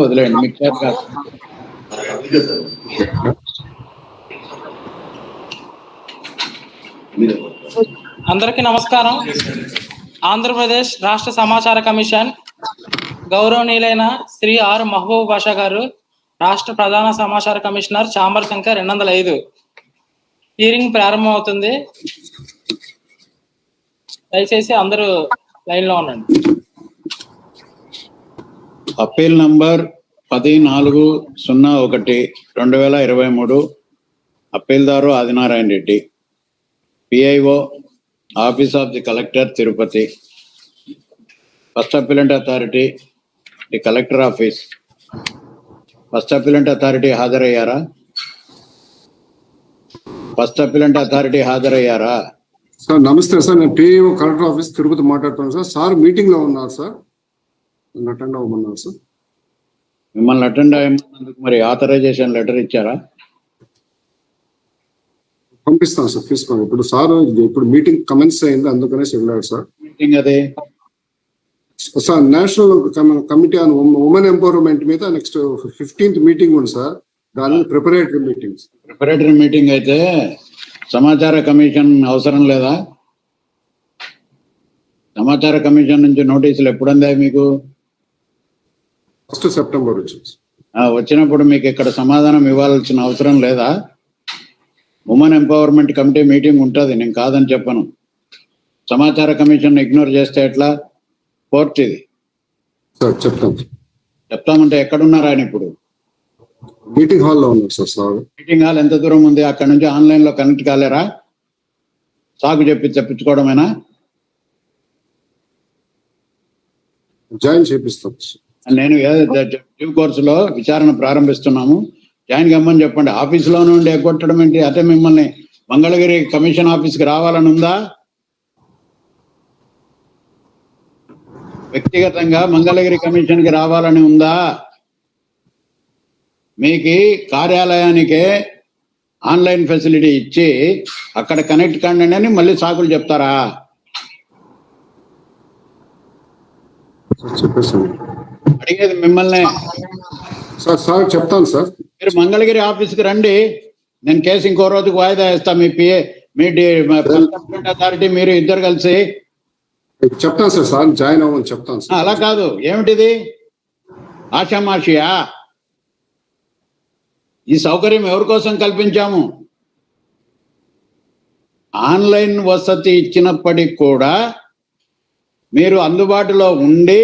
వదిలేండి మీకు చేత కాదు. అందరికీ నమస్కారం. ఆంధ్రప్రదేశ్ రాష్ట్ర సమాచార కమిషన్ గౌరవనీయులైన శ్రీ ఆర్ మహబూబ్ బాషా గారు, రాష్ట్ర ప్రధాన సమాచార కమిషనర్, ఛాంబర్ సంఖ్య 205. హీరింగ్ ప్రారంభం అవుతుంది. దయచేసి అందరూ లైన్ లో ఉండండి. Appeal number 14/01/2023. అప్పీల్దారు Adinarayana Reddy, PIO, office of the collector, Tirupati. First appellate authority, the collector office. First appellate authority హాజరయ్యారా? ఫస్ట్ అప్పీలెంట్ అథారిటీ హాజరయ్యారా? సార్ నమస్తే సార్, నేను పిఐఓ కలెక్టర్ ఆఫీస్ తిరుపతి మాట్లాడుతున్నాను సార్. సార్ మీటింగ్ లో ఉన్నారు సార్, అటెండ్ అవ్వమన్నారు సార్. మిమ్మల్ని అటెండ్ అయ్యేందుకు మరి ఆథరైజేషన్ లెటర్ ఇచ్చారా? పంపిస్తాను సార్, తీసుకోండి. ఇప్పుడు మీటింగ్ కమెన్స్ అయింది, అందుకనే వెళ్ళాడు సార్. మీటింగ్ అదే sir, national committee on women empowerment మీద నెక్స్ట్ 15th మీటింగ్ ఉంది సార్. దాని ప్రిపరేటరీ మీటింగ్ అయితే సమాచార కమిషన్ అవసరం లేదా? సమాచార కమిషన్ నుంచి నోటీసులు ఎప్పుడు అందాయి మీకు? 1 సెప్టెంబర్ వచ్చింది. వచ్చినప్పుడు మీకు ఇక్కడ సమాధానం ఇవ్వాల్సిన అవసరం లేదా? ఉమెన్ ఎంపవర్మెంట్ కమిటీ మీటింగ్ ఉంటుంది, నేను కాదని చెప్పను. సమాచార కమిషన్ ఇగ్నోర్ చేస్తే ఎట్లా? కోర్టు ఇది. చెప్తామంటే ఎక్కడున్నారు ఆయన ఇప్పుడు? మీటింగ్ హాల్లో ఉన్నారు సార్. మీటింగ్ హాల్ ఎంత దూరం ఉంది? అక్కడ నుంచి ఆన్లైన్ లో కనెక్ట్ కాలేరా? సాగు చెప్పించుకోవడమేనా? జాయిన్ చేపిస్తాం. నేను డ్యూ కోర్సులో విచారణ ప్రారంభిస్తున్నాము, జాయిన్ కమ్మని చెప్పండి. ఆఫీసులో నుండి ఎగ్గొట్టడం ఏంటి? అంటే మిమ్మల్ని మంగళగిరి కమిషన్ ఆఫీస్కి రావాలని ఉందా? వ్యక్తిగతంగా మంగళగిరి కమిషన్కి రావాలని ఉందా? మీకు కార్యాలయానికే ఆన్లైన్ ఫెసిలిటీ ఇచ్చి అక్కడ కనెక్ట్ కండి అని మళ్ళీ సాకులు చెప్తారా? అడిగేది మిమ్మల్ని సార్. చెప్తాను సార్. మీరు మంగళగిరి ఆఫీస్కి రండి, నేను కేసు ఇంకో రోజుకు వాయిదా వేస్తా. మీ పిఏ, మీ అథారిటీ, మీరు ఇద్దరు కలిసి చెప్తాను సార్. సార్ జాయిన్ అవ్వని చెప్తాను సార్. అలా కాదు, ఏమిటిది ఆషామాషియా? ఈ సౌకర్యం ఎవరి కోసం కల్పించాము? ఆన్లైన్ వసతి ఇచ్చినప్పటికి కూడా మీరు అందుబాటులో ఉండి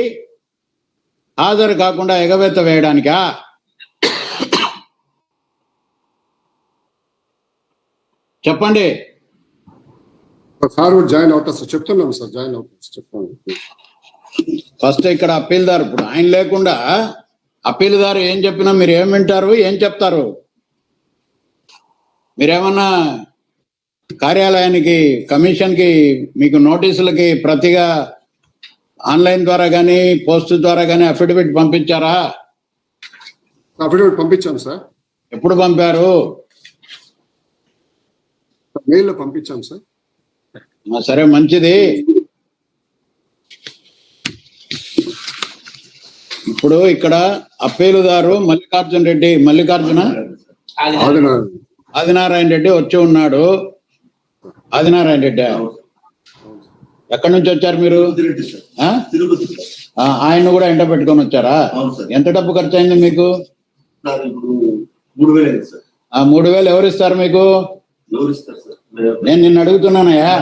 హాజరు కాకుండా ఎగవేత వేయడానికా? చెప్పండి. సార్ జాయిన్ అవుతా సార్, చెప్తున్నాను సార్. జాయిన్ అవుతా చెప్తాను. ఫస్ట్ ఇక్కడ అప్పీల్దారు, ఇప్పుడు ఆయన లేకుండా అప్పీల్దారు ఏం చెప్పినా మీరు ఏం వింటారు, ఏం చెప్తారు? మీరేమన్నా కార్యాలయానికి, కమిషన్కి, మీకు నోటీసులకి ప్రతిగా ఆన్లైన్ ద్వారా కానీ పోస్ట్ ద్వారా కానీ అఫిడవిట్ పంపించారా? అఫిడవిట్ పంపించాను సార్. ఎప్పుడు పంపారు? మెయిల్లో పంపించాను సార్. సరే, మంచిది. ఇప్పుడు ఇక్కడ అప్పీలుదారు ఆదినారాయణ రెడ్డి వచ్చి ఉన్నాడు. ఆదినారాయణ రెడ్డి ఎక్కడి నుంచి వచ్చారు మీరు? ఆయన్ని కూడా ఎంట పెట్టుకొని వచ్చారా? ఎంత డబ్బు ఖర్చు అయింది మీకు? 3,000 ఎవరు ఇస్తారు మీకు? నేను నిన్ను అడుగుతున్నానయ్యా,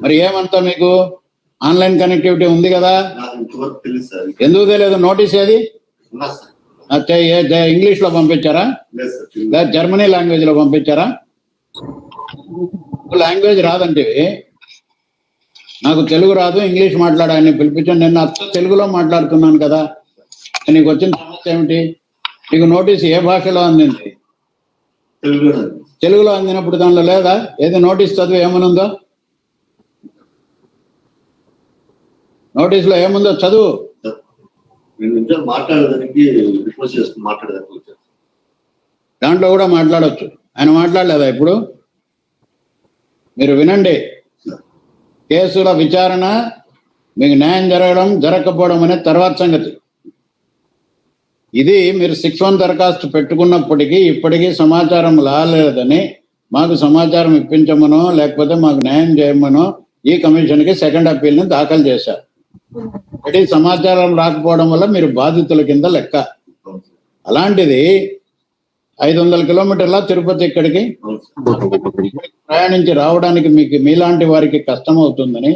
మరి ఏమంతా మీకు ఆన్లైన్ కనెక్టివిటీ ఉంది కదా? ఎందుకు తెలియదు? నోటీస్ ఏది? ఇంగ్లీష్ లో పంపించారా? జర్మనీ లాంగ్వేజ్ లో పంపించారా? లాంగ్వేజ్ రాదంటే నాకు తెలుగు రాదు, ఇంగ్లీష్ మాట్లాడాలని పిలిపించాను. నేను అచ్చ తెలుగులో మాట్లాడుతున్నాను కదా. నీకు వచ్చిన సమస్య ఏమిటి? నీకు నోటీస్ ఏ భాషలో అందింది? తెలుగులో అందినప్పుడు దానిలో లేదా? ఏది నోటీస్ చదువు ఏమనుందో? నోటీసులో ఏముందో చదువు. దాంట్లో కూడా మాట్లాడవచ్చు. ఆయన మాట్లాడలేదా ఇప్పుడు? మీరు వినండి. కేసుల విచారణ మీకు న్యాయం జరగడం జరగకపోవడం అనేది తర్వాత సంగతి. ఇది మీరు 6-1 దరఖాస్తు పెట్టుకున్నప్పటికీ ఇప్పటికీ సమాచారం రాలేదని మాకు సమాచారం ఇప్పించమనో లేకపోతే మాకు న్యాయం చేయమనో ఈ కమిషన్కి సెకండ్ అప్పీల్ని దాఖలు చేశారు. అంటే సమాచారం రాకపోవడం వల్ల మీరు బాధితుల కింద లెక్క. అలాంటిది 500 కిలోమీటర్ల తిరుపతి ఇక్కడికి ప్రయాణించి రావడానికి మీకు మీలాంటి వారికి కష్టం అవుతుందని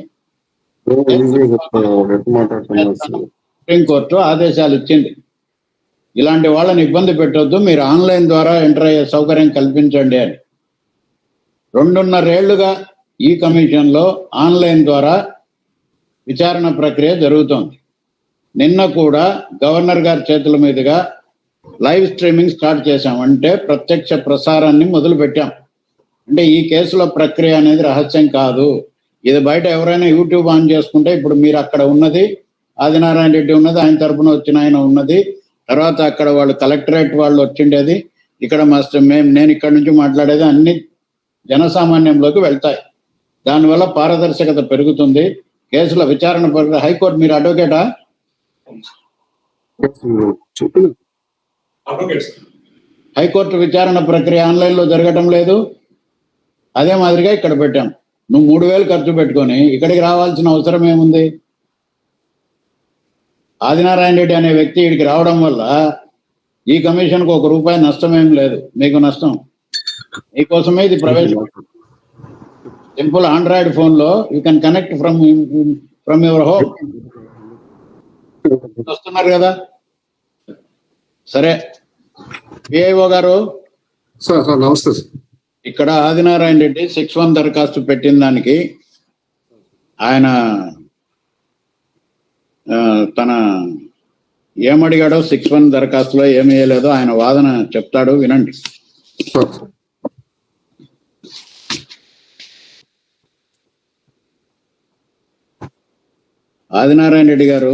సుప్రీంకోర్టు ఆదేశాలు ఇచ్చింది. ఇలాంటి వాళ్ళని ఇబ్బంది పెట్టొద్దు, మీరు ఆన్లైన్ ద్వారా ఎంటర్ అయ్యే సౌకర్యం కల్పించండి అని. 2.5 ఏళ్లుగా ఈ కమిషన్లో ఆన్లైన్ ద్వారా విచారణ ప్రక్రియ జరుగుతోంది. నిన్న కూడా గవర్నర్ గారి చేతుల మీదుగా లైవ్ స్ట్రీమింగ్ స్టార్ట్ చేశాం, అంటే ప్రత్యక్ష ప్రసారాన్ని మొదలు పెట్టాం. అంటే ఈ కేసులో ప్రక్రియ అనేది రహస్యం కాదు. ఇది బయట ఎవరైనా యూట్యూబ్ ఆన్ చేసుకుంటే ఇప్పుడు మీరు అక్కడ ఉన్నది ఆదినారాయణ రెడ్డి ఉన్నది, ఆయన తరపున వచ్చిన ఆయన ఉన్నది, తర్వాత అక్కడ వాళ్ళు కలెక్టరేట్ వాళ్ళు వచ్చిండేది, ఇక్కడ నేను ఇక్కడ నుంచి మాట్లాడేది అన్ని జనసామాన్యంలోకి వెళ్తాయి. దానివల్ల పారదర్శకత పెరుగుతుంది. కేసుల విచారణ ప్రక్రియ హైకోర్టు, మీరు అడ్వకేటా? హైకోర్టు విచారణ ప్రక్రియ ఆన్లైన్లో జరగటం లేదు. అదే మాదిరిగా ఇక్కడ పెట్టాం. నువ్వు 3,000 ఖర్చు పెట్టుకొని ఇక్కడికి రావాల్సిన అవసరం ఏముంది? ఆదినారాయణ రెడ్డి అనే వ్యక్తి ఇక్కడికి రావడం వల్ల ఈ కమిషన్కు ₹1 నష్టం ఏం లేదు. మీకు నష్టం మీకోసమే ఇది ప్రవేశం. సింపుల్ ఆండ్రాయిడ్ ఫోన్లో you can connect from your home. వస్తున్నారు కదా. సరే, పిఐఓ గారు. సార్ నమస్తే సార్. ఇక్కడ ఆదినారాయణ రెడ్డి 6-1 దరఖాస్తు పెట్టిన దానికి ఆయన తన ఏమడిగాడో 6-1 దరఖాస్తులో ఏమి వేయలేదో ఆయన వాదన చెప్తాడు, వినండి. ఆదినారాయణ రెడ్డి గారు,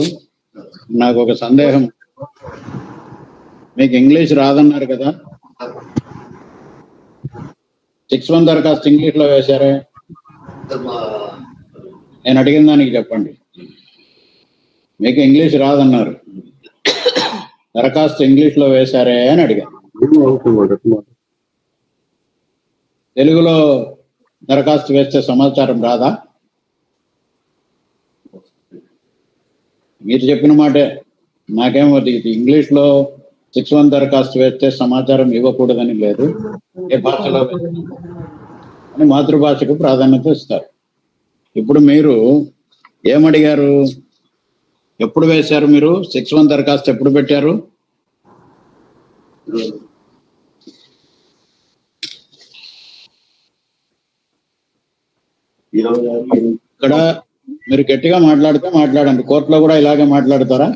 నాకు ఒక సందేహం. మీకు ఇంగ్లీష్ రాదన్నారు కదా, 6-1 దరఖాస్తు ఇంగ్లీష్లో వేశారే? నేను అడిగిన దానికి చెప్పండి. మీకు ఇంగ్లీష్ రాదన్నారు, దరఖాస్తు ఇంగ్లీష్లో వేశారే అని అడిగాను. తెలుగులో దరఖాస్తు వేస్తే సమాచారం రాదా? మీరు చెప్పిన మాటే. నాకేమో ఇంగ్లీష్లో 6-1 దరఖాస్తు వేస్తే సమాచారం ఇవ్వకూడదని లేదు. ఏ భాషలో అని మాతృభాషకు ప్రాధాన్యత ఇస్తారు. ఇప్పుడు మీరు ఏమడిగారు? ఎప్పుడు వేశారు మీరు 6-1 దరఖాస్తు? ఎప్పుడు పెట్టారు? ఇక్కడ మీరు గట్టిగా మాట్లాడితే మాట్లాడండి. కోర్టులో కూడా ఇలాగే మాట్లాడతారా?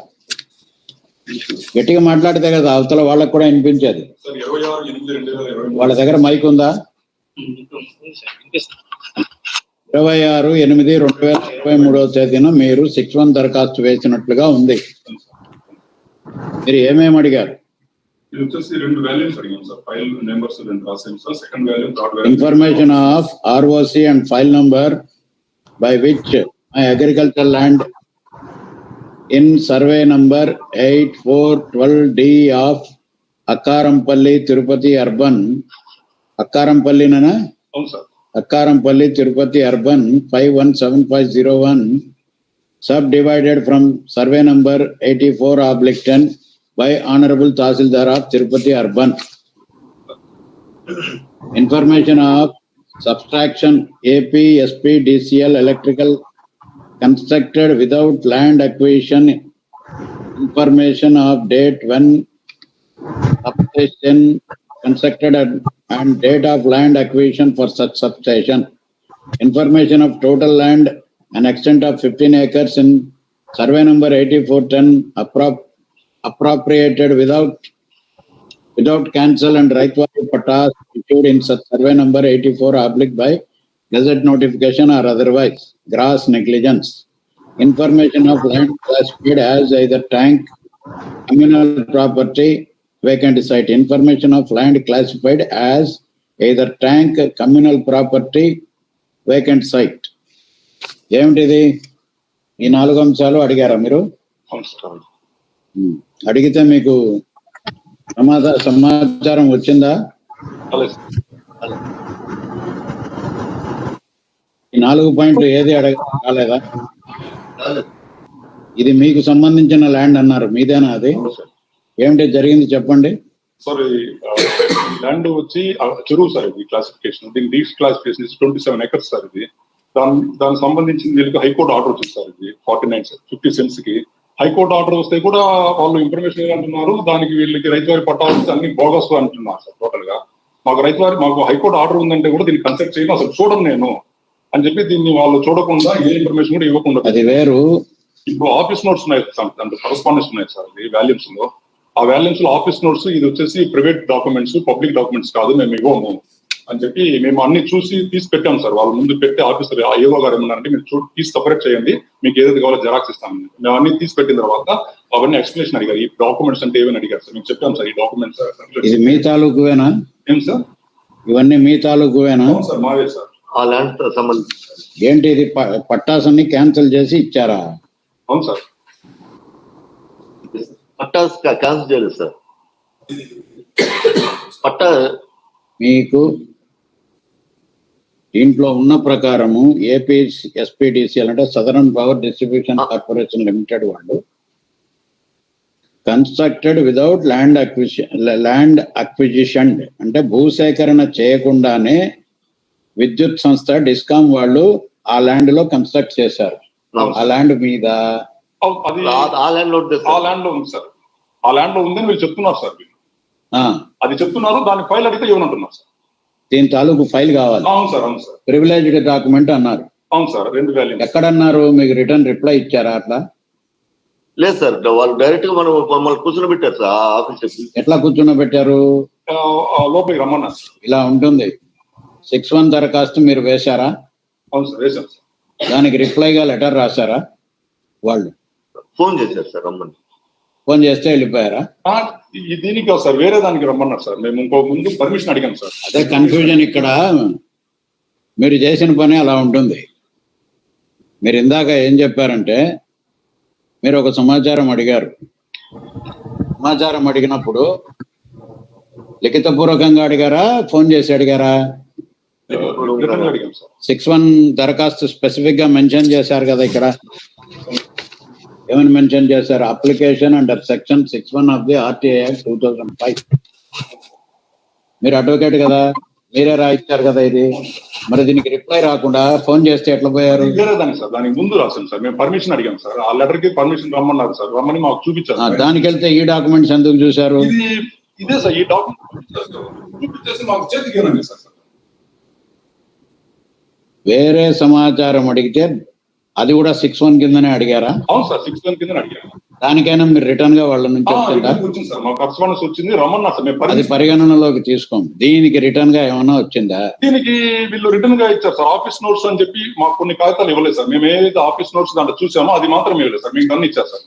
గట్టిగా మాట్లాడితే కదా అవతల వాళ్ళకు కూడా వినిపించేది. వాళ్ళ దగ్గర మైక్ ఉందా? 26/8/2023 మీరు 6-1 దరఖాస్తు వేసినట్లుగా ఉంది. మీరు ఏమేమి అడిగారు? Information of ROC and file number by which my agricultural land in survey number 8412D of Akkarampalli Tirupati Urban, Akkarampalli nana? Akkarampalli Tirupati Urban 517501 subdivided from survey number 84/10 by Honorable Tahsildar of Tirupati Urban. Information of subtraction AP SP DCL electrical constructed without land acquisition. Information of date when substation constructed and date of land acquisition for such substation. Information of total land and extent of 15 acres in survey number 8410 appropriated without cancel and Raitwari Patas issued in such survey number 84 by Gazette notification or otherwise gross negligence. Information of land classified as either tank, communal property, vacant site. Information of land classified as either tank, communal property, vacant site. ఏమిటిది? ఈ 4 అంశాలు అడిగారా మీరు? అడిగితే మీకు సమాచారం వచ్చిందా? ఈ 4 పాయింట్లు ఏది కాలేదా? ఇది మీకు సంబంధించిన ల్యాండ్ అన్నారు, మీదేనా అది? ఏమిటి జరిగింది చెప్పండి. సార్ ల్యాండ్ వచ్చి చెరువు సార్, ఇది క్లాసిఫికేషన్, దీని డీప్ క్లాసిఫికేషన్ 27 acres సార్. ఇది దానికి సంబంధించిన వీళ్ళకి హైకోర్టు ఆర్డర్ వచ్చింది సార్. ఇది 50 cents కి హైకోర్టు ఆర్డర్ వస్తే కూడా వాళ్ళు ఇన్ఫర్మేషన్ అంటున్నారు, దానికి వీళ్ళకి రైతువారి పట్టాలు అన్ని బోగస్ అంటున్నారు సార్. టోటల్ గా మాకు హైకోర్టు ఆర్డర్ ఉందంటే కూడా దీన్ని కన్సల్ట్ చేయను, అసలు చూడను నేను అని చెప్పి దీన్ని వాళ్ళు చూడకుండా ఏ ఇన్ఫర్మేషన్ కూడా ఇవ్వకుండా. అది వేరు. ఇప్పుడు ఆఫీస్ నోట్స్ ఉన్నాయి సార్, అంటే కరస్పాండెన్స్ ఉన్నాయి సార్. ఇది వాల్యూమ్స్ లో, ఆ వాల్యూమ్స్ లో ఆఫీస్ నోట్స్, ఇది వచ్చేసి ప్రైవేట్ డాక్యుమెంట్స్, పబ్లిక్ డాక్యుమెంట్స్ కాదు, మేము ఇవ్వము అని చెప్పి మేము అన్ని చూసి తీసి పెట్టాం సార్. వాళ్ళ ముందు పెట్టి ఆఫీసర్ ఏవో గారు ఏమన్నారంటే మీరు తీసి సపరేట్ చేయండి, మీకు ఏదైతే కావాలో జెరాక్స్ ఇస్తాము. మేము అన్ని తీసి పెట్టిన తర్వాత అవన్నీ ఎక్స్ప్లెనేషన్ అడిగారు, ఈ డాక్యుమెంట్స్ అంటే ఏమని అడిగారు సార్. మేము చెప్పాం సార్ ఈ డాక్యుమెంట్స్. ఇది మీ తాలూకువేనా? ఏం సార్? ఇవన్నీ మీ తాలూకువేనా? సార్ మావే సార్. ఆ ల్యాండ్ సంబంధించి ఏంటి ఇది పట్టాస్ అన్ని క్యాన్సిల్ చేసి ఇచ్చారా? అవును సార్. పట్టాస్ క్యాన్సిల్ చేయలేదు సార్. పట్టా మీకు దీంట్లో ఉన్న ప్రకారము ఏపీ ఎస్పీడీసీఎల్ అంటే southern power distribution corporation limited వాళ్ళు కన్స్ట్రక్టెడ్ వితౌట్ ల్యాండ్ అక్విజిషన్ అంటే భూసేకరణ చేయకుండానే విద్యుత్ సంస్థ డిస్కాం వాళ్ళు ఆ ల్యాండ్ లో కన్స్ట్రక్ట్ చేశారు. ఆ ల్యాండ్ మీద ఆ ల్యాండ్ లో ఉంది సార్. ఆ ల్యాండ్ లో ఉందని వీళ్ళు చెప్తున్నారు సార్. అది చెప్తున్నారు, దాని ఫైల్ అడిగితే ఇవ్వనంటున్నారు సార్. దీని తాలూకు ఫైల్ కావాలి. అవును సార్. అవును సార్. ప్రివిలేజ్డ్ డాక్యుమెంట్ అన్నారు. అవును సార్. 2 వాల్యూమ్స్. ఎక్కడన్నారు? మీకు రిటర్న్ రిప్లై ఇచ్చారా? అట్లా లేదు సార్, వాళ్ళు డైరెక్ట్ గా మమ్మల్ని కూర్చొని పెట్టారు సార్ ఆఫీస్. ఎట్లా కూర్చుని పెట్టారు? లోపలికి రమ్మన్నారు. ఇలా ఉంటుంది. 6(1) దరఖాస్తు మీరు వేశారా? అవును సార్, వేశాను సార్. దానికి రిప్లైగా లెటర్ రాశారా? వాళ్ళు ఫోన్ చేశారు సార్, రమ్మని. ఫోన్ చేస్తే వెళ్ళిపోయారా? దీనికి సార్ వేరే దానికి రమ్మన్నారు సార్. మేము ఇంకో ముందు పర్మిషన్ అడిగాం సార్. అదే కన్ఫ్యూజన్ ఇక్కడ. మీరు చేసిన పని అలా ఉంటుంది. మీరు ఇందాక ఏం చెప్పారంటే మీరు ఒక సమాచారం అడిగారు. సమాచారం అడిగినప్పుడు లిఖితపూర్వకంగా అడిగారా, ఫోన్ చేసి అడిగారా? 6(1) దరఖాస్తు స్పెసిఫిక్ గా మెన్షన్ చేశారు కదా. ఇక్కడ ఏమని మెన్షన్ చేశారు? Application under section 6(1) of the RTI act 2005. మీరు అడ్వకేట్ కదా, మీరే రాయించారు కదా ఇది. మరి దీనికి రిప్లై రాకుండా ఫోన్ చేస్తే ఎట్లా పోయారు? వేరే దానికి సార్, దానికి ముందు రాశాను సార్. మేము పర్మిషన్ అడిగాం సార్. ఆ లెటర్ కి పర్మిషన్ రమ్మన్నారు సార్. రమ్మని మాకు చూపించారు. దానికి వెళ్తే ఈ డాక్యుమెంట్స్ ఎందుకు చూశారు? ఇదే సార్, ఈ డాక్యుమెంట్ చూపించేసి మాకు చేతికి సార్. వేరే సమాచారం అడిగితే అది కూడా 6(1) కిందనే అడిగారా? అవును సార్, 6(1) కింద అడిగారు. దానికైనా మీరు రిటర్న్ గా వాళ్ళ నుంచి వచ్చింది సార్. మాకు కరస్పాండెన్స్ వచ్చింది, రమ్మన్నారు సార్. అది పరిగణనలోకి తీసుకోండి. దీనికి రిటర్న్ గా ఏమైనా వచ్చిందా? దీనికి వీళ్ళు రిటర్న్ గా ఇచ్చారు సార్. ఆఫీస్ నోట్స్ అని చెప్పి మాకు కొన్ని కాగితాలు ఇవ్వలేదు సార్. మేము ఏదైతే ఆఫీస్ నోట్స్ దాంట్లో చూసామో అది మాత్రం ఇవ్వలేదు సార్. మీకు అన్ని ఇచ్చారు సార్.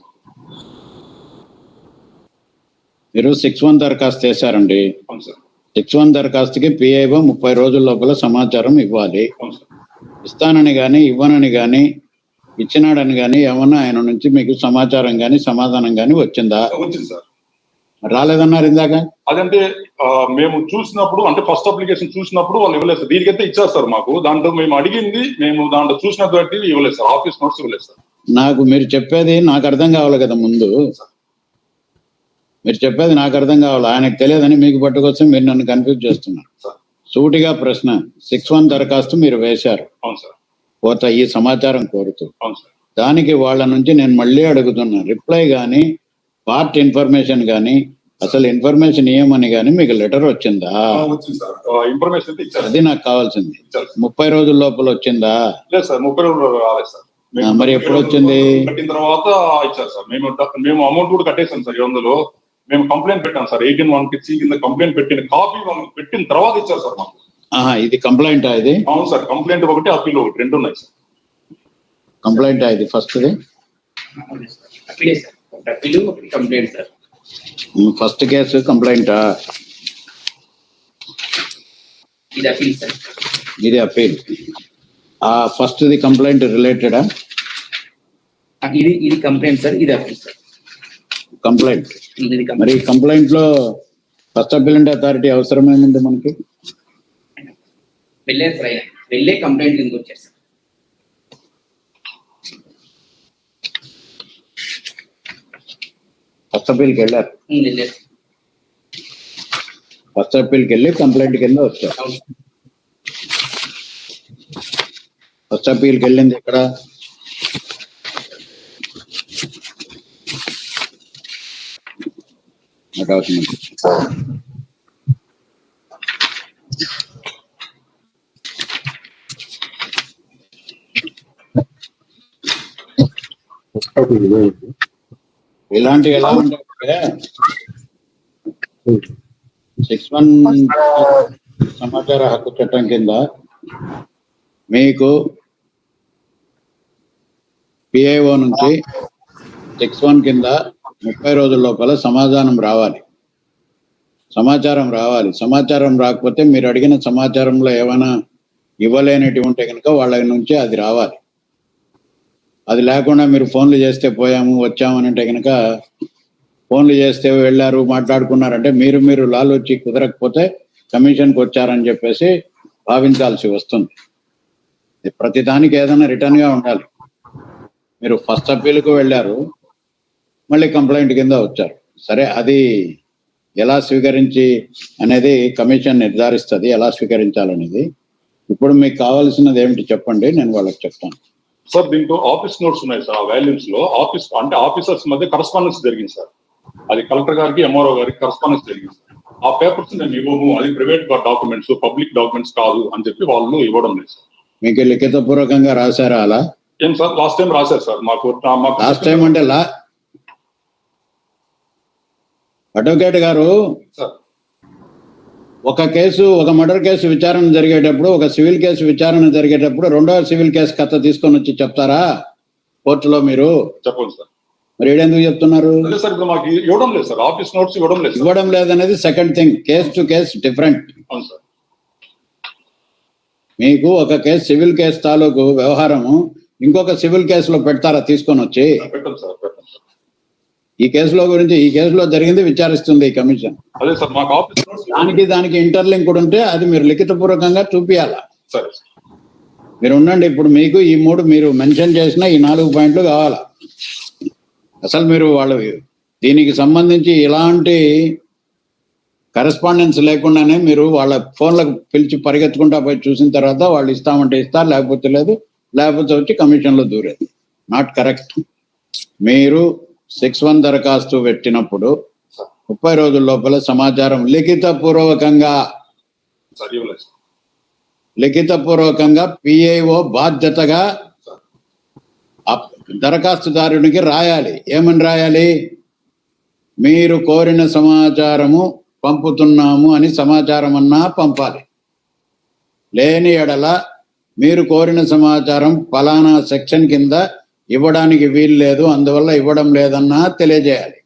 మీరు 6(1) దరఖాస్తు చేశారండి. అవును సార్. 6(1) దరఖాస్తుకి పిఐఓ 30 రోజుల లోపల సమాచారం ఇవ్వాలి. అవును సార్. ఇస్తానని గాని ఇవ్వనని గాని ఇచ్చినాడని గాని ఏమన్నా ఆయన నుంచి మీకు సమాచారం గాని సమాధానం గాని వచ్చిందా? వచ్చింది సార్. రాలేదన్నారు ఇందాక. అదంటే మేము చూసినప్పుడు, అంటే ఫస్ట్ అప్లికేషన్ చూసినప్పుడు వాళ్ళు ఇవ్వలేదు సార్. దీనికైతే ఇచ్చారు సార్ మాకు. దాంట్లో మేము అడిగింది, మేము దాంట్లో చూసిన బట్టి ఇవ్వలేదు సార్. ఆఫీస్ నోట్స్ ఇవ్వలేదు సార్. నాకు మీరు చెప్పేది నాకు అర్థం కావాలి కదా. ముందు మీరు చెప్పేది నాకు అర్థం కావాలి. ఆయనకు తెలియదని మీకు పట్టుకొచ్చి మీరు నన్ను కన్ఫ్యూజ్ చేస్తున్నారు. సూటిగా ప్రశ్న, 6(1) దరఖాస్తు మీరు వేశారు. అవును సార్. కోర్టు ఈ సమాచారం కోరుతూ. అవును సార్. దానికి వాళ్ళ నుంచి నేను మళ్ళీ అడుగుతున్నాను, రిప్లై గాని పార్ట్ ఇన్ఫర్మేషన్ గాని అసలు ఇన్ఫర్మేషన్ ఏమని గాని మీకు లెటర్ వచ్చిందా? వచ్చింది సార్. ఇన్ఫర్మేషన్ అయితే ఇచ్చారు. అది నాకు కావాల్సింది. 30 రోజుల లోపల వచ్చిందా? లేదు సార్, 30 రోజులు రాలేదు సార్. మరి ఎప్పుడు వచ్చింది? కట్టిన తర్వాత ఇచ్చారు సార్. మేము అమౌంట్ కూడా కట్టేసాం సార్. 700 మేము కంప్లైంట్ పెట్టాం సార్. 18(1)(c) కింద కంప్లైంట్ పెట్టిన కాపీ వాళ్ళకి పెట్టిన తర్వాత ఇచ్చారు సార్ మాకు. ఇది కంప్లైంట్ ఇది? అవును సార్. కంప్లైంట్ ఒకటి, అప్పీల్ ఒకటి, 2 ఉన్నాయి సార్. కంప్లైంట్ ఇది ఫస్ట్ ఫస్ట్ కేసు కంప్లైంటా? ఇది అప్పీల్. ఫస్ట్ ది కంప్లైంట్ రిలేటెడా? ఇది కంప్లైంట్ సార్. ఇది అప్పీల్ సార్. కంప్లైంట్. మరి కంప్లైంట్ లో ఫస్ట్ అప్పీల్ అథారిటీ అవసరమేముంది మనకి? వెళ్ళే కంప్లైంట్ కింద వచ్చారు సార్. ఫస్ట్ అప్పీల్కి వెళ్ళారు, వెళ్ళారు. ఫస్ట్ అప్పీల్కి వెళ్ళి కంప్లైంట్ కింద వచ్చారు. అవును. ఫస్ట్ అప్పీల్కి వెళ్ళింది ఎక్కడ? డాక్యుమెంట్ ఇలాంటివి ఎలా ఉంటాయంటే 6(1) సమాచార హక్కు చట్టం కింద మీకు పిఐఓ నుంచి 6(1) కింద 30 రోజుల లోపల సమాచారం రావాలి. సమాచారం రాకపోతే మీరు అడిగిన సమాచారంలో ఏమైనా ఇవ్వలేనివి ఉంటే కనుక వాళ్ళ నుంచి అది రావాలి. అది లేకుండా మీరు ఫోన్లు చేస్తే పోయాము వచ్చామని అంటే కనుక, ఫోన్లు చేస్తే వెళ్ళారు మాట్లాడుకున్నారంటే మీరు లాలు వచ్చి కుదరకపోతే కమిషన్కి వచ్చారని చెప్పేసి భావించాల్సి వస్తుంది. ప్రతి దానికి ఏదైనా రిటర్న్గా ఉండాలి. మీరు ఫస్ట్ అప్పీల్కు వెళ్ళారు, మళ్ళీ కంప్లైంట్ కింద వచ్చారు. సరే, అది ఎలా స్వీకరించి అనేది కమిషన్ నిర్ధారిస్తుంది, ఎలా స్వీకరించాలనేది. ఇప్పుడు మీకు కావాల్సినది ఏమిటి చెప్పండి, నేను వాళ్ళకి చెప్తాను. సార్ దీంట్లో ఆఫీస్ నోట్స్ ఉన్నాయి సార్. ఆ వాల్యూమ్స్ లో ఆఫీసర్స్ మధ్య కరస్పాండెన్స్ జరిగింది సార్. అది కలెక్టర్ గారికి ఎంఆర్ఓ గారికి కరస్పాండెన్స్ జరిగింది సార్. ఆ పేపర్స్ నేను ఇవ్వము, అది ప్రైవేట్ డాక్యుమెంట్స్, పబ్లిక్ డాక్యుమెంట్స్ కాదు అని చెప్పి వాళ్ళు ఇవ్వడం లేదు సార్. మీకు లిఖిత పూర్వకంగా రాశారా అలా? ఏం సార్ లాస్ట్ టైం రాశారు సార్. మాకు లాస్ట్ టైం అంటే అడ్వకేట్ గారు, సార్ ఒక కేసు, ఒక మర్డర్ కేసు విచారణ జరిగేటప్పుడు, ఒక సివిల్ కేసు విచారణ జరిగేటప్పుడు రెండవ సివిల్ కేసు కథ తీసుకొని వచ్చి చెప్తారా కోర్టులో? మీరు చెప్పండి సార్. మరి ఏడెందుకు చెప్తున్నారు? అదే సార్, ఇప్పుడు మాకు ఇవ్వడం లేదు సార్, ఆఫీస్ నోట్స్ ఇవ్వడం లేదు. ఇవ్వడం లేదనేది second thing. Case to case different. అవును సార్. మీకు ఒక కేసు, సివిల్ కేసు తాలూకు వ్యవహారము ఇంకొక సివిల్ కేసులో పెడతారా తీసుకొని వచ్చి? పెట్టండి సార్, పెట్టండి సార్. ఈ కేసులో జరిగింది విచారిస్తుంది ఈ కమిషన్. అదే సార్, మాకు ఆఫీస్ నోట్స్ దానికి ఇంటర్లింక్ కూడా ఉంటే అది మీరు లిఖిత పూర్వకంగా చూపియాలా. సరే మీరు ఉండండి. ఇప్పుడు మీకు ఈ 3 మీరు మెన్షన్ చేసిన ఈ 4 పాయింట్లు కావాలా. అసలు మీరు వాళ్ళు దీనికి సంబంధించి ఇలాంటి కరెస్పాండెన్స్ లేకుండానే మీరు వాళ్ళ ఫోన్లకు పిలిచి పరిగెత్తుకుంటా పోయి చూసిన తర్వాత వాళ్ళు ఇస్తామంటే ఇస్తారు, లేకపోతే లేదు, లేకపోతే వచ్చి కమిషన్లో దూరేది. Not correct. మీరు 6(1) దరఖాస్తు పెట్టినప్పుడు 30 రోజుల లోపల సమాచారం లిఖిత పూర్వకంగా పిఐఓ బాధ్యతగా దరఖాస్తుదారునికి రాయాలి. ఏమని రాయాలి? మీరు కోరిన సమాచారము పంపుతున్నాము అని సమాచారం అన్నా పంపాలి. లేని ఎడల మీరు కోరిన సమాచారం ఫలానా సెక్షన్ కింద ఇవ్వడానికి వీలు లేదు, అందువల్ల ఇవ్వడం లేదన్నా తెలియజేయాలి.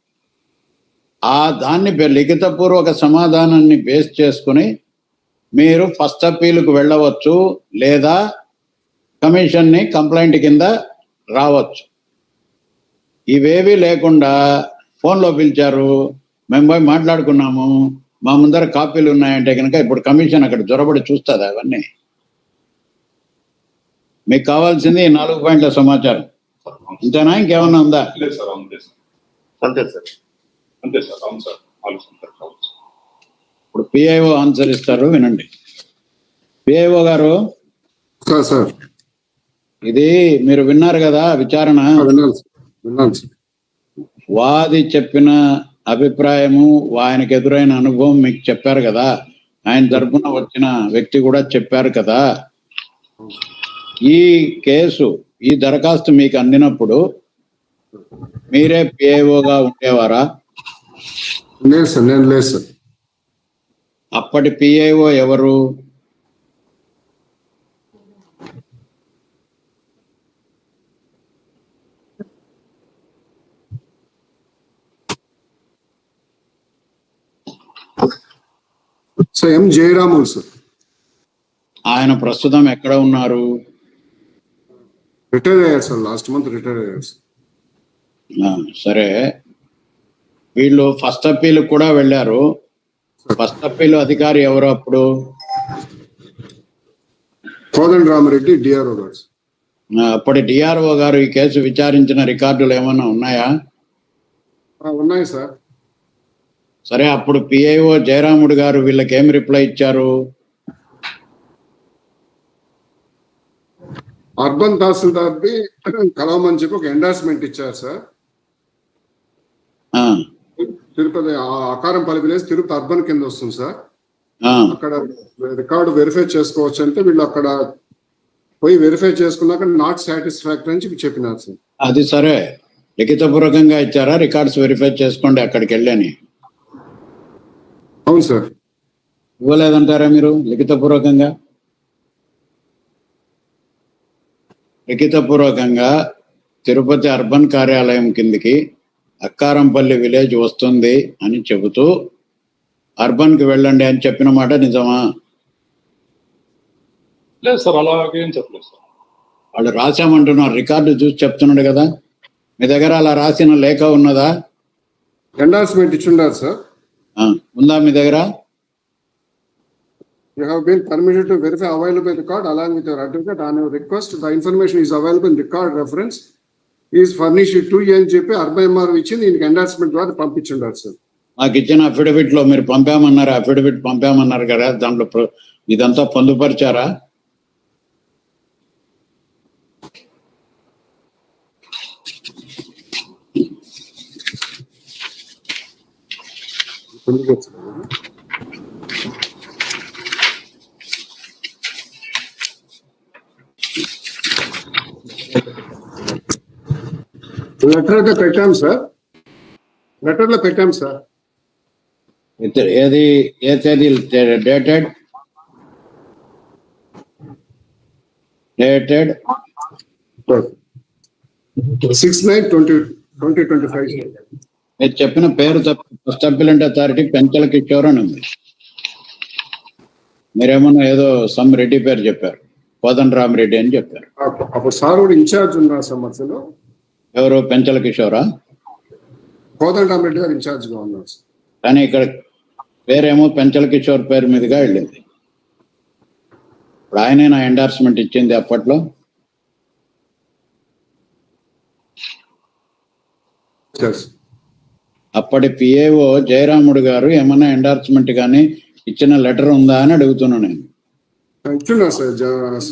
దాన్ని లిఖితపూర్వక సమాధానాన్ని బేస్ చేసుకుని మీరు ఫస్ట్ అప్పీల్కు వెళ్ళవచ్చు, లేదా కమిషన్ని కంప్లైంట్ కింద రావచ్చు. ఇవేవి లేకుండా ఫోన్లో పిలిచారు, మేము పోయి మాట్లాడుకున్నాము, మా ముందర కాపీలు ఉన్నాయంటే కనుక ఇప్పుడు కమిషన్ అక్కడ జొరబడి చూస్తుంది. అవన్నీ మీకు కావాల్సింది 4 పాయింట్ల సమాచారం. ఇంతేనా, ఇంకేమన్నా ఉందా? లేదు సార్, అంతే సార్. అంతే సార్, అంతే సార్. అవును సార్, ఆలోచన కావచ్చు. ఇప్పుడు పిఐఓ ఆన్సర్ ఇస్తారు, వినండి. పిఐఓ గారు, సార్ ఇది మీరు విన్నారు కదా విచారణ. విన్నాను సార్. వాది చెప్పిన అభిప్రాయము, ఆయనకు ఎదురైన అనుభవం మీకు చెప్పారు కదా, ఆయన తరపున వచ్చిన వ్యక్తి కూడా చెప్పారు కదా. ఈ కేసు, ఈ దరఖాస్తు మీకు అందినప్పుడు మీరే పిఐఓగా ఉండేవారా? లేదు సార్, నేను లేదు సార్. అప్పటి పిఐఓ ఎవరు? సార్ ఎం జయరాములు సార్. ఆయన ప్రస్తుతం ఎక్కడ ఉన్నారు? రిటైర్ అయ్యారు సార్, లాస్ట్ మంత్ రిటైర్ అయ్యారు సార్. సరే, వీళ్ళు ఫస్ట్ అప్పీల్ కూడా వెళ్ళారు. ఫస్ట్ అప్పీల్ అధికారి ఎవరు అప్పుడు? కోదండ రామరెడ్డి డిఆర్ఓ గారు. అప్పటి డిఆర్ఓ గారు ఈ కేసు విచారించిన రికార్డులు ఏమైనా ఉన్నాయా? ఉన్నాయి సార్. సరే, అప్పుడు పిఐఓ జయరాముడు గారు వీళ్ళకి ఏం రిప్లై ఇచ్చారు? అర్బన్ తహసీల్దార్ది కలవమని చెప్పి ఒక ఎండార్స్మెంట్ ఇచ్చారు sir. Tirupati Akarampalli village Tirupati urban కింద వస్తుంది సార్. అక్కడ రికార్డు వెరిఫై చేసుకోవచ్చు అంటే వీళ్ళు అక్కడ పోయి వెరిఫై చేసుకున్నాక నాట్ సాటిస్ఫాక్టరీ అని చెప్పి చెప్పినారు సార్. అది సరే, లిఖితపూర్వకంగా ఇచ్చారా రికార్డ్స్ వెరిఫై చేసుకోండి అక్కడికి వెళ్ళని? అవును సార్. ఇవ్వలేదంటారా మీరు లిఖితపూర్వకంగా? లిఖితపూర్వకంగా తిరుపతి అర్బన్ కార్యాలయం కిందికి అక్కారంపల్లి విలేజ్ వస్తుంది అని చెబుతూ అర్బన్కి వెళ్ళండి అని చెప్పిన మాట నిజమా? లేదు సార్, అలాగేం చెప్పలేదు సార్. వాళ్ళు రాశామంటున్నారు, రికార్డు చూసి చెప్తున్నాడు కదా. మీ దగ్గర అలా రాసిన లేఖ ఉన్నదా? ఎండార్స్మెంట్ ఇచ్చిండారు సార్. ఉందా మీ దగ్గర? You have been permitted to verify available record along with your advocate on your request. The information is available in record reference is furnished to you అని చెప్పి RBMR ఇచ్చింది. దీనికి ఎండార్స్మెంట్ ద్వారా పంపించుండారు సార్. మాకు ఇచ్చిన అఫిడవిట్ లో మీరు పంపామన్నారు, అఫిడవిట్ పంపామన్నారు కదా, దాంట్లో ఇదంతా పొందుపరిచారా? లెటర్ అయితే పెట్టాం సార్. లెటర్ లో పెట్టాం సార్. ఏది ఏ తేదీ డేటెడ్ 6/9/2025. మీరు చెప్పిన పేరు first appellate authority Penchala Kishore అని ఉంది. మీరేమన్నా ఏదో సమ్ రెడ్డి పేరు చెప్పారు, కోదండ రామరెడ్డి అని చెప్పారు. అప్పుడు సార్ కూడా ఇన్ఛార్జ్ ఉన్నారు సమస్యలో. ఎవరు? పెంచల కిషోరా? కోదండ రామరెడ్డి గారు ఇన్ఛార్జ్ గా ఉన్నారు సార్. కానీ ఇక్కడ పేరేమో పెంచల కిషోర్ పేరు మీదుగా వెళ్ళింది. ఇప్పుడు ఆయనే నా ఎండార్స్మెంట్ ఇచ్చింది అప్పట్లో. అప్పటి పిఏఓ జయరాముడు గారు ఏమన్నా ఎండార్స్మెంట్ కానీ ఇచ్చిన లెటర్ ఉందా అని అడుగుతున్నా నేను.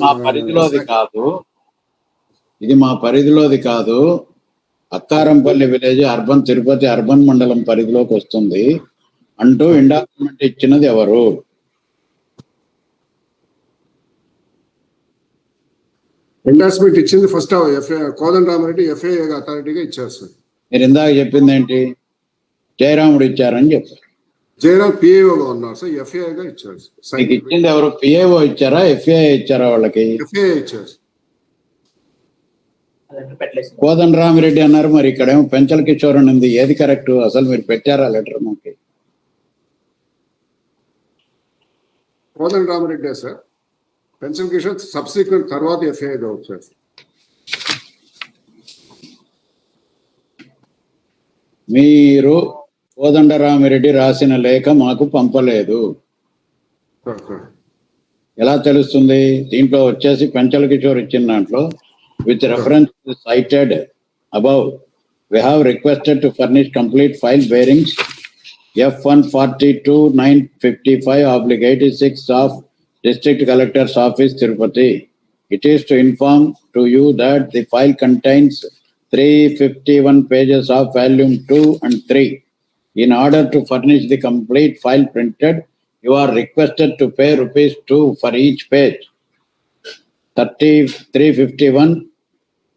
మా పరిధిలోది కాదు, ఇది మా పరిధిలోది కాదు. అక్కారంపల్లి విలేజ్ అర్బన్ తిరుపతి అర్బన్ మండలం పరిధిలోకి వస్తుంది అంటూ ఎండార్స్మెంట్ ఇచ్చినది ఎవరు? ఎండార్స్మెంట్ ఇచ్చింది ఫస్ట్ కోదండ రామరెడ్డి ఎఫ్ఐఏ అథారిటీగా ఇచ్చారు సార్. మీరు ఇందాక చెప్పింది ఏంటి? జయరాముడు ఇచ్చారని చెప్పారు. జయరామ్ పిఏఓగా ఉన్నారు సార్, ఎఫ్ఐఏగా ఇచ్చారు. మీకు ఇచ్చింది ఎవరు? పిఏఓ ఇచ్చారా, ఎఫ్ఐఏ ఇచ్చారా వాళ్ళకి? ఎఫ్ఐఏ ఇచ్చారు. కోదండ రామిరెడ్డి అన్నారు, మరి ఇక్కడేమో పెంచల కిషోర్ అని ఉంది. ఏది కరెక్ట్? అసలు మీరు పెట్టారా లెటర్? మాకు Kodanda Ramareddy sir, pension Kishore subsequent తర్వాత ఎఫ్ఐఏగా వచ్చారు. మీరు కోదండ రామిరెడ్డి రాసిన లేఖ మాకు పంపలేదు. ఎలా తెలుస్తుంది? దీంట్లో వచ్చేసి పెంచల కిషోర్ ఇచ్చిన దాంట్లో with reference cited above, we have requested to furnish complete file bearings F142-955/86 of District Collector's Office, Tirupati. It is to inform to you that the file contains 351 pages of volume 2 and 3. In order to furnish the complete file printed, you are requested to pay ₹2 for each page. 351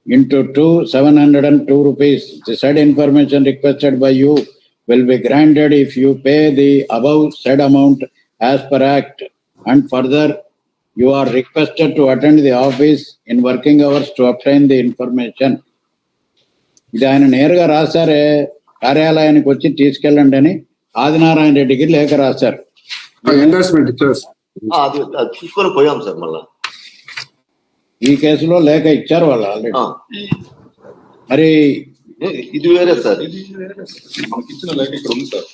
into 2, ₹702. The said information requested by you will be granted if you pay the above said amount as per Act. And further, you are requested to attend the office in working hours to obtain the information. ఇది ఆయన నేరుగా రాశారే, కార్యాలయానికి వచ్చి తీసుకెళ్ళండి అని ఆదినారాయణ రెడ్డికి లేఖ రాశారు. ఎండార్స్మెంట్ ఇచ్చారు. అది తీసుకొని పోయాం సార్. మళ్ళా ఈ కేసులో లేఖ ఇచ్చారు వాళ్ళు ఆల్రెడీ. మరి ఇది వేరే సార్. ఇది మనకి ఇచ్చిన లేఖ ఇక్కడ ఉంది సార్.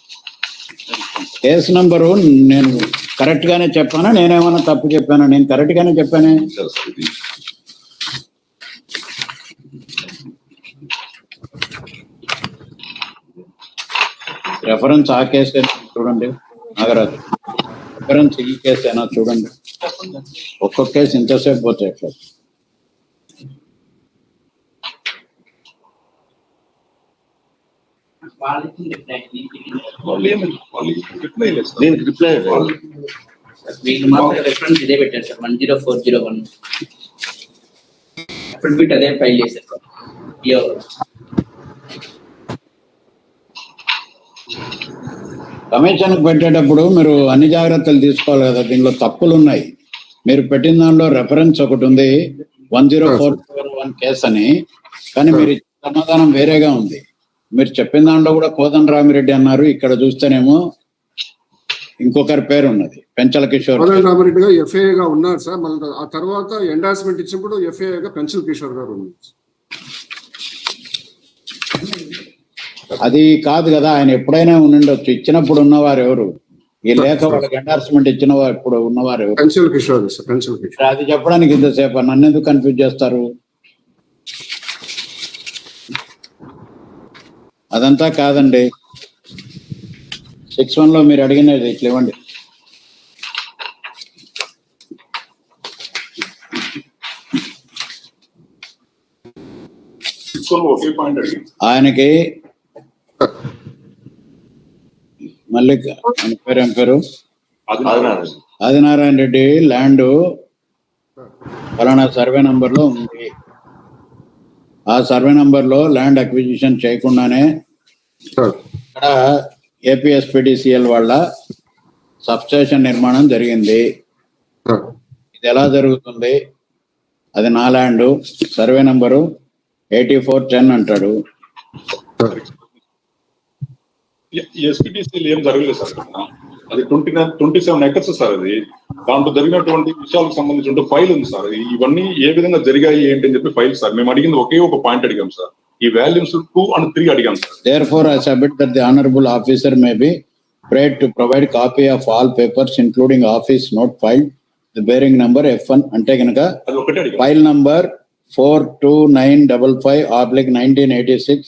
కేసు నంబరు నేను కరెక్ట్ గానే చెప్పానా, నేనేమన్నా తప్పు చెప్పానా? నేను కరెక్ట్ గానే చెప్పానే. రెఫరెన్స్ ఆ కేసు చూడండి నాగరాజు, రెఫరెన్స్ ఈ కేసు అయినా చూడండి. ఒక్కొక్క కేసు ఇంతసేపు పోతే ఎట్లా? దీనికి రిప్లై వీళ్ళు మాత్రం రెఫరెన్స్ ఇదే పెట్టారు సార్, 10401 అఫిడవిట్ అదే ఫైల్ చేశారు సార్. కమిషన్ పెట్టేటప్పుడు మీరు అన్ని జాగ్రత్తలు తీసుకోవాలి కదా. దీనిలో తప్పులు ఉన్నాయి. మీరు పెట్టిన దానిలో రెఫరెన్స్ ఒకటి ఉంది 10401 కేసు అని, కానీ మీరు సమాధానం వేరేగా ఉంది. మీరు చెప్పిన దాంట్లో కూడా కోదండరామిరెడ్డి అన్నారు, ఇక్కడ చూస్తేనేమో ఇంకొకరి పేరు ఉన్నది, పెంచల కిషోర్. కోదండరామిరెడ్డి గారు ఎఫ్ఐఏ గా ఉన్నారు సార్. మళ్ళీ ఆ తర్వాత ఎండార్స్మెంట్ ఇచ్చినప్పుడు ఎఫ్ఐఏ గా పెంచల కిషోర్ గారు ఉన్నారు. అది కాదు కదా, ఆయన ఎప్పుడైనా ఉండిండొచ్చు. ఇచ్చినప్పుడు ఉన్నవారు ఎవరు? ఈ లేఖ వాళ్ళకి ఎండార్స్మెంట్ ఇచ్చిన వారు ఇప్పుడు ఉన్నవారు ఎవరు? పెంచల కిషోర్ సార్, పెంచల కిషోర్. అది చెప్పడానికి ఇంతసేపు నన్ను ఎందుకు కన్ఫ్యూజ్ చేస్తారు? అదంతా కాదండి. 6-1 లో మీరు అడిగినది ఇట్లా ఇవ్వండి. ఒకే పాయింట్ అడిగింది ఆయనకి మళ్ళీ ఆయన పేరు ఏం పేరు? ఆదినారాయణ రెడ్డి ల్యాండ్ ఫలానా సర్వే నంబర్ లో ఉంది. ఆ సర్వే నంబర్ లో ల్యాండ్ అక్విజిషన్ చేయకుండానే ఇక్కడ ఏపీఎస్పీడీసీఎల్ వాళ్ళ సబ్స్టేషన్ నిర్మాణం జరిగింది. ఇది ఎలా జరుగుతుంది? అది నా ల్యాండ్, సర్వే నంబరు 8410 అంటాడు. ఎస్పీటీసీలు ఏం జరగలేదు సార్. అది 27 ఎకర్స్ సార్. అది దాంట్లో జరిగినటువంటి విషయాలకు సంబంధించిన ఫైల్ ఉంది సార్. ఇవన్నీ ఏ విధంగా జరిగాయి ఏంటి అని చెప్పి ఫైల్ సార్. మేము అడిగింది ఒకే ఒక పాయింట్ అడిగాం సార్. ఈ వాల్యూమ్స్ 2 and 3 అడిగాం sir. Therefore, I submit that the honorable officer may be prayed to provide copy of all papers, including office note filed, the bearing number F1 అంటే కనుక అది ఒకటే అడిగాం. File number 42955/1986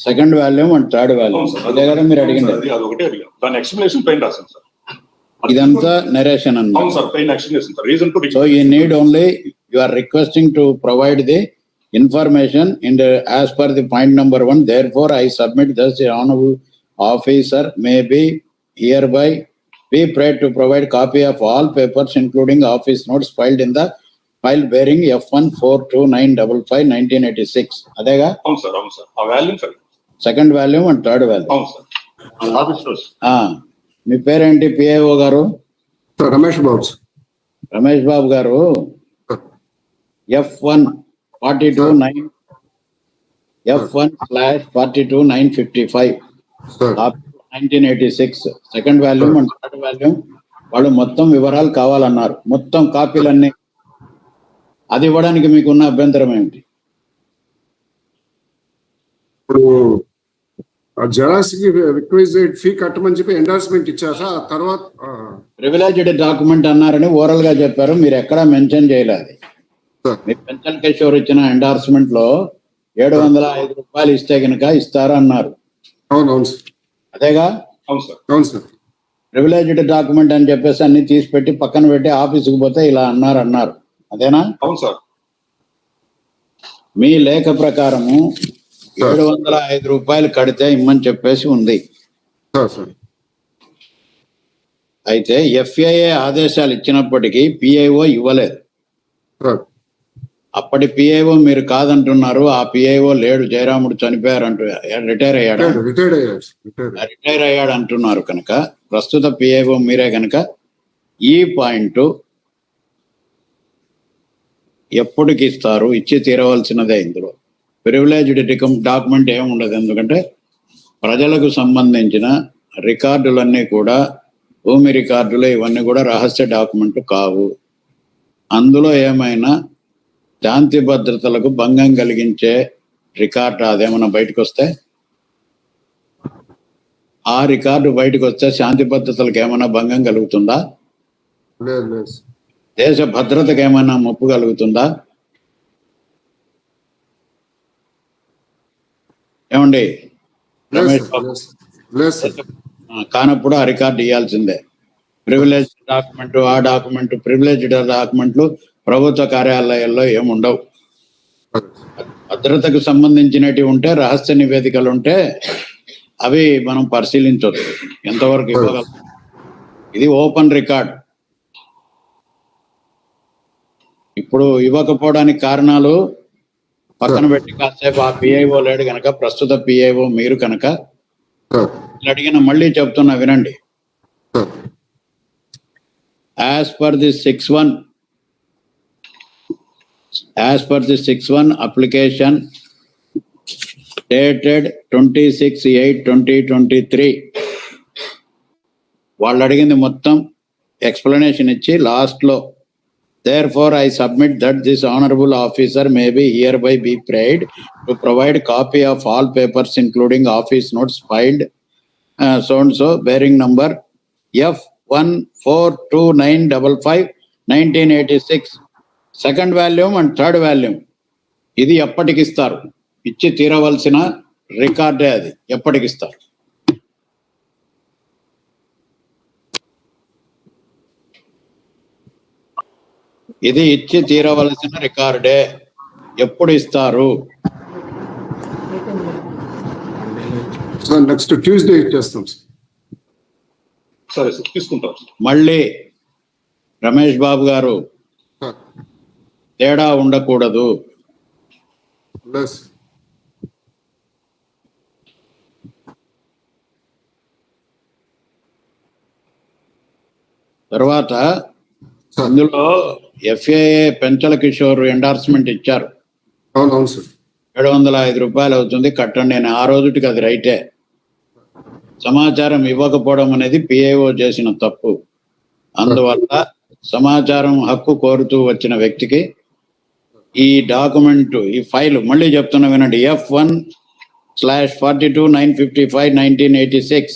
second volume and third volume. అదే కదా మీరు అడిగింది? అది ఒకటే అడిగాం. దాని ఎక్స్ప్లెనేషన్ పైన రాశాను సార్. ఇదంతా నరేషన్ అన్నమాట. అవును సార్, పైన explanation sir. Reason to so you need only, you are requesting to provide the information in the as per the point number 1. Therefore, I submit thus the honorable officer may be hereby be prayed to provide copy of all papers, including office notes filed in the file bearing F1 42955/1986. అదేగా? అవును sir, అవును sir. ఆ volume sir, second volume and third volume. అవును sir. Office notes. మీ పేరేంటి? PAO గారు రమేష్ బాబు. రమేష్ బాబు గారు F1 42955 1986 second volume and third volume వాళ్ళు మొత్తం వివరాలు కావాలన్నారు, మొత్తం కాపీలన్నీ. అది ఇవ్వడానికి మీకున్న అభ్యంతరం ఏమిటి? ఇప్పుడు జరాస్కి రిక్వైజ్డ్ ఫీ కట్టమని చెప్పి ఎండార్స్మెంట్ ఇచ్చారా? తర్వాత ప్రివిలేజ్డ్ డాక్యుమెంట్ అన్నారని ఓరల్ గా చెప్పారు, మీరు ఎక్కడా మెన్షన్ చేయలేదు. మీ పెంచల్ కిషోర్ ఇచ్చిన ఎండార్స్మెంట్ లో 705 రూపాయలు ఇస్తే కనుక ఇస్తారు అన్నారు. అవునవును సార్. అదేగా? అవును సార్, అవును సార్. ప్రివిలేజ్డ్ డాక్యుమెంట్ అని చెప్పేసి అన్ని తీసి పెట్టి పక్కన పెట్టి ఆఫీసుకు పోతే ఇలా అన్నారు. అదేనా? అవును సార్. మీ లేఖ ప్రకారము 705 రూపాయలు కడితే ఇమ్మని చెప్పేసి ఉంది. అయితే ఎఫ్ఐఏ ఆదేశాలు ఇచ్చినప్పటికీ పిఐఓ ఇవ్వలేదు. అప్పటి పిఐఓ మీరు కాదంటున్నారు. ఆ పిఐఓ లేడు, జయరాముడు చనిపోయారు అంటూ రిటైర్ అయ్యాడు అంటున్నారు. కనుక ప్రస్తుత పిఐఓ మీరే. కనుక ఈ పాయింట్ ఎప్పటికి ఇస్తారు? ఇచ్చి తీరవలసినదే. ఇందులో ప్రివిలేజ్డ్ డాక్యుమెంట్ ఏమి ఉండదు. ఎందుకంటే ప్రజలకు సంబంధించిన రికార్డులన్నీ కూడా, భూమి రికార్డులు ఇవన్నీ కూడా రహస్య డాక్యుమెంట్లు కావు. అందులో ఏమైనా శాంతి భద్రతలకు భంగం కలిగించే రికార్డు అదేమన్నా బయటకు వస్తే ఆ రికార్డు బయటకు వస్తే శాంతి భద్రతలకు ఏమైనా భంగం కలుగుతుందా? లేదు లేదు సార్. దేశ భద్రతకు ఏమైనా ముప్పు కలుగుతుందా? ఏమండి లేదు రమేష్ సార్, లేదు సార్. లేదు సార్. కానప్పుడు ఆ రికార్డు ఇవ్వాల్సిందే. ప్రివిలేజ్ డాక్యుమెంట్, ఆ డాక్యుమెంట్, ప్రివిలేజ్డ్ డాక్యుమెంట్లు ప్రభుత్వ కార్యాలయాల్లో ఏముండవు. భద్రతకు సంబంధించినవి ఉంటే, రహస్య నివేదికలు ఉంటే అవి మనం పరిశీలించవచ్చు ఎంతవరకు ఇవ్వగలం. ఇది ఓపెన్ రికార్డ్. ఇప్పుడు ఇవ్వకపోవడానికి కారణాలు పక్కన పెట్టి కాసేపు ఆ పిఐఓ లేడు కనుక, ప్రస్తుత పిఐఓ మీరు కనుక అడిగిన మళ్ళీ చెప్తున్నా వినండి. As per the 6-1 application dated 26/8/2023, వాళ్ళు అడిగింది మొత్తం ఎక్స్ప్లెనేషన్ ఇచ్చి లాస్ట్ లో, therefore I submit that this honorable officer may be hereby be prayed to provide copy of all papers including office notes filed so and so bearing number F142955 1986 second volume and third volume. ఇది ఎప్పటికిస్తారు? ఇచ్చి తీరవలసిన రికార్డే అది. ఎప్పటికిస్తారు? ఇది ఇచ్చి తీరవలసిన రికార్డే. ఎప్పుడు ఇస్తారు? Sir next Tuesday ఇచ్చేస్తాం sir. సరే sir, తీసుకుంటాం సార్. మళ్ళీ రమేష్ బాబు గారు, సార్ తేడా ఉండకూడదు. లేదు సార్. తర్వాత అందులో ఎఫ్ఏఏ పెంచల కిషోర్ ఎండార్స్మెంట్ ఇచ్చారు. అవునవును సార్. 705 రూపాయలు అవుతుంది, కట్టండి అని. ఆ రోజుటికి అది రైటే. సమాచారం ఇవ్వకపోవడం అనేది పిఐఓ చేసిన తప్పు. అందువల్ల సమాచారం హక్కు కోరుతూ వచ్చిన వ్యక్తికి ఈ డాక్యుమెంట్, ఈ ఫైల్ మళ్ళీ చెప్తున్నా వినండి. F1/42/955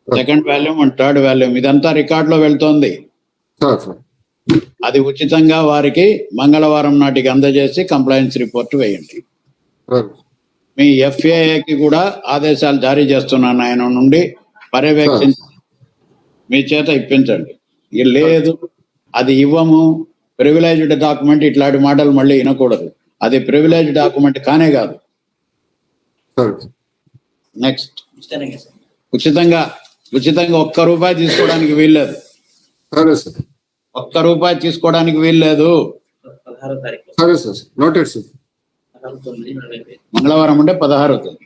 second volume and third volume, ఇదంతా రికార్డులో వెళ్తోంది. అది ఉచితంగా వారికి మంగళవారం నాటికి అందజేసి కంప్లైంట్స్ రిపోర్ట్ వేయండి. మీ ఎఫ్ఏఏకి కూడా ఆదేశాలు జారీ చేస్తున్నాను, ఆయన నుండి పర్యవేక్షించి మీ చేత ఇప్పించండి. లేదు అది ఇవ్వము, ప్రివిలేజ్డ్ డాక్యుమెంట్, ఇట్లాంటి మాటలు మళ్ళీ వినకూడదు. అది ప్రివిలేజ్ డాక్యుమెంట్ కానే కాదు. నెక్స్ట్, ఉచితంగా ₹1 తీసుకోవడానికి వీల్లేదు. ₹1 తీసుకోవడానికి వీల్లేదు. 16వ తారీఖు సరే సార్, నోటెడ్ సార్. మంగళవారం అంటే 16వ తేదీ,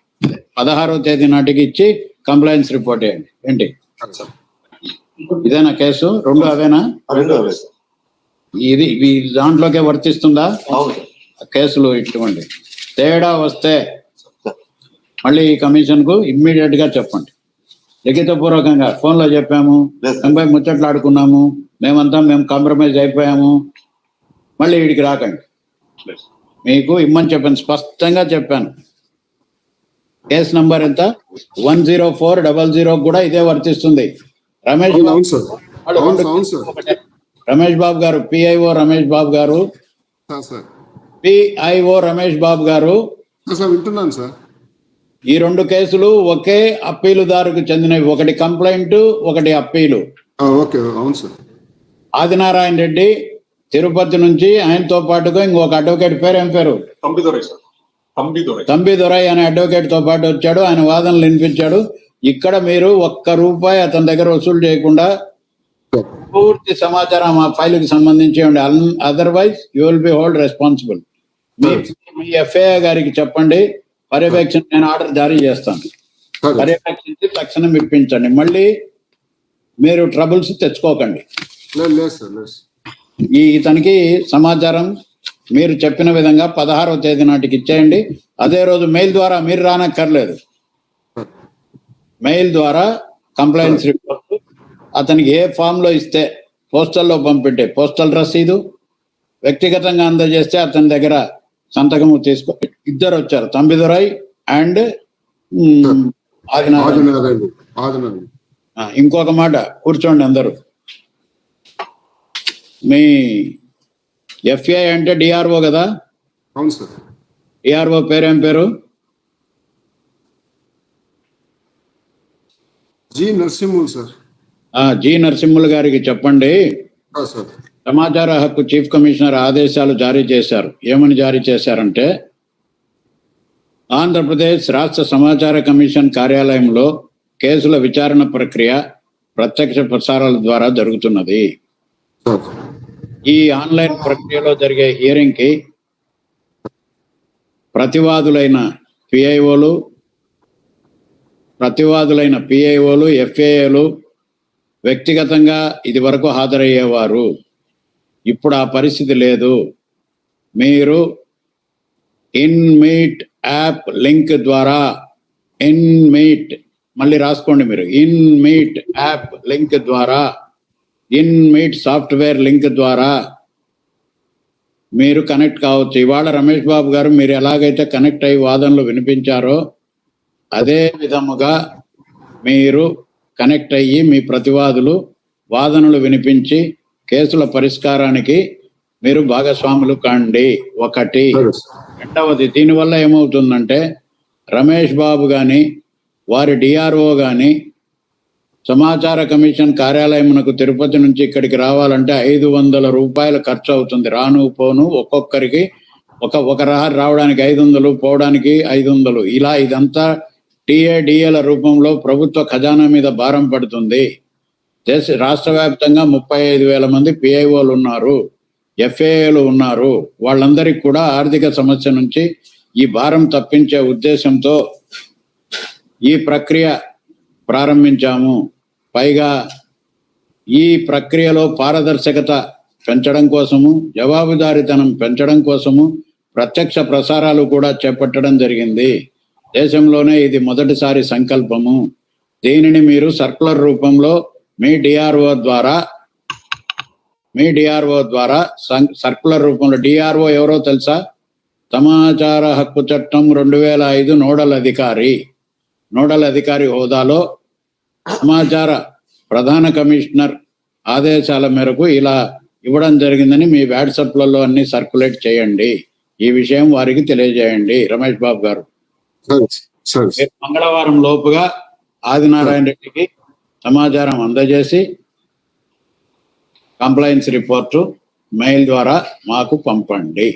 16వ తేదీ నాటికి ఇచ్చి కంప్లైంట్స్ రిపోర్ట్ చేయండి. ఏంటి ఇదేనా కేసు? రెండు అవేనా? ఇది దాంట్లోకే వర్తిస్తుందా? కేసులు ఇటువంటి తేడా వస్తే మళ్ళీ ఈ కమిషన్ కు ఇమ్మీడియట్ గా చెప్పండి. లిఖిత పూర్వకంగా ఫోన్ లో చెప్పాము, ఎంపై ముచ్చట్లు ఆడుకున్నాము, మేము కాంప్రమైజ్ అయిపోయాము, మళ్ళీ వీడికి రాకండి. మీకు ఇమ్మని చెప్పాను, స్పష్టంగా చెప్పాను. కేసు నంబర్ ఎంత? 10400 కూడా ఇదే వర్తిస్తుంది. రమేష్ బాబు గారు, పిఐఓ రమేష్ బాబు గారు, పిఐఓ రమేష్ బాబు గారు, వింటున్నాను సార్. ఈ రెండు కేసులు ఒకే అప్పీలుదారుకు చెందినవి. ఒకటి కంప్లైంట్, ఒకటి అప్పీలు. అవును సార్. ఆదినారాయణ రెడ్డి తిరుపతి నుంచి, ఆయనతో పాటుగా ఇంకొక అడ్వకేట్ పేరు ఏం పేరు? తంబిదొరై అనే అడ్వకేట్ తో పాటు వచ్చాడు. ఆయన వాదనలు వినిపించాడు. ఇక్కడ మీరు ₹1 అతని దగ్గర వసూలు చేయకుండా పూర్తి సమాచారం ఆ ఫైల్ కి సంబంధించి ఉండే, otherwise you will be hold responsible. Me FIR గారికి చెప్పండి, పర్యవేక్షణ నేను ఆర్డర్ జారీ చేస్తాను, పర్యవేక్షించి తక్షణం ఇప్పించండి. మళ్ళీ మీరు ట్రబుల్స్ తెచ్చుకోకండి. ఇతనికి సమాచారం మీరు చెప్పిన విధంగా 16వ తేదీ నాటికి ఇచ్చేయండి. అదే రోజు మెయిల్ ద్వారా, మీరు రానక్కర్లేదు, మెయిల్ ద్వారా కంప్లైంట్స్ రిపోర్ట్ అతనికి ఏ ఫామ్ లో ఇస్తే పోస్టల్లో పంపింటే పోస్టల్ రసీదు, వ్యక్తిగతంగా అందజేస్తే అతని దగ్గర సంతకము తీసుకో. ఇద్దరు వచ్చారు, తంబిదొరై అండ్ ఆదినారాయణ. ఇంకొక మాట, కూర్చోండి అందరూ. మీ ఎఫ్ఐ అంటే డిఆర్ఓ కదా? అవును సార్. డిఆర్ఓ పేరేం పేరు? G Narasimhulu sir. G Narasimhulu గారికి చెప్పండి, సార్. సమాచార హక్కు చీఫ్ కమిషనర్ ఆదేశాలు జారీ చేశారు. ఏమని జారీ చేశారంటే, ఆంధ్రప్రదేశ్ రాష్ట్ర సమాచార కమిషన్ కార్యాలయంలో కేసుల విచారణ ప్రక్రియ ప్రత్యక్ష ప్రసారాల ద్వారా జరుగుతున్నది. ఈ ఆన్లైన్ ప్రక్రియలో జరిగే హియరింగ్ కి ప్రతివాదులైన పిఐఓలు, ఎఫ్ఏఏలు వ్యక్తిగతంగా ఇది వరకు హాజరయ్యేవారు. ఇప్పుడు ఆ పరిస్థితి లేదు. మీరు ఇన్మీట్ యాప్ లింక్ ద్వారా, ఇన్మీట్ మళ్ళీ రాసుకోండి మీరు, ఇన్మీట్ యాప్ లింక్ ద్వారా, ఇన్మీట్ సాఫ్ట్వేర్ లింక్ ద్వారా మీరు కనెక్ట్ కావచ్చు. ఇవాళ రమేష్ బాబు గారు మీరు ఎలాగైతే కనెక్ట్ అయ్యి వాదనలు వినిపించారో అదే విధముగా మీరు కనెక్ట్ అయ్యి మీ ప్రతివాదులు వాదనలు వినిపించి కేసుల పరిష్కారానికి మీరు భాగస్వాములు కాండి. ఒకటి. రెండవది, దీనివల్ల ఏమవుతుందంటే రమేష్ బాబు కానీ వారి డిఆర్ఓ కానీ సమాచార కమిషన్ కార్యాలయమునకు తిరుపతి నుంచి ఇక్కడికి రావాలంటే 500 రూపాయలు ఖర్చు అవుతుంది. రాను పోను ఒక్కొక్కరికి ఒక రావడానికి 500, పోవడానికి 500. ఇలా ఇదంతా టిఏడిఏల రూపంలో ప్రభుత్వ ఖజానా మీద భారం పడుతుంది. రాష్ట్ర వ్యాప్తంగా 35,000 మంది పిఐఓలు ఉన్నారు, ఎఫ్ఏఏలు ఉన్నారు. వాళ్ళందరికీ కూడా ఆర్థిక సమస్య నుంచి ఈ భారం తప్పించే ఉద్దేశంతో ఈ ప్రక్రియ ప్రారంభించాము. పైగా ఈ ప్రక్రియలో పారదర్శకత పెంచడం కోసము, జవాబుదారీతనం పెంచడం కోసము ప్రత్యక్ష ప్రసారాలు కూడా చేపట్టడం జరిగింది. దేశంలోనే ఇది మొదటిసారి సంకల్పము. దీనిని మీరు సర్కులర్ రూపంలో మీ డిఆర్ఓ ద్వారా సర్కులర్ రూపంలో, డిఆర్ఓ ఎవరో తెలుసా? సమాచార హక్కు చట్టం 2005 నోడల్ అధికారి హోదాలో సమాచార ప్రధాన కమిషనర్ ఆదేశాల మేరకు ఇలా ఇవ్వడం జరిగిందని మీ వాట్సాప్లలో అన్ని సర్క్యులేట్ చేయండి. ఈ విషయం వారికి తెలియజేయండి. రమేష్ బాబు గారు మంగళవారం లోపుగా ఆదినారాయణ రెడ్డికి సమాచారం అందజేసి కంప్లైన్స్ రిపోర్టు మెయిల్ ద్వారా మాకు పంపండి.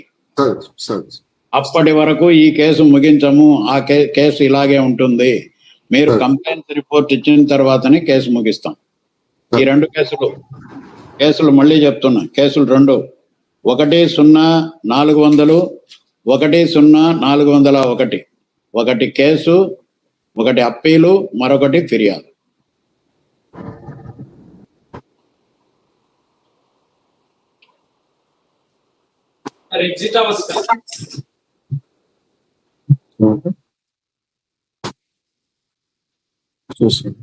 అప్పటి వరకు ఈ కేసు ముగించము. ఆ కేసు ఇలాగే ఉంటుంది. మీరు కంప్లైంట్ రిపోర్ట్ ఇచ్చిన తర్వాతనే కేసు ముగిస్తాం. ఈ 2 కేసులు మళ్ళీ చెప్తున్నా, కేసులు 2, 10400, 10401. ఒకటి కేసు, ఒకటి అప్పీలు, మరొకటి ఫిర్యాదు. ఎగ్జిట్ చూస్తాను.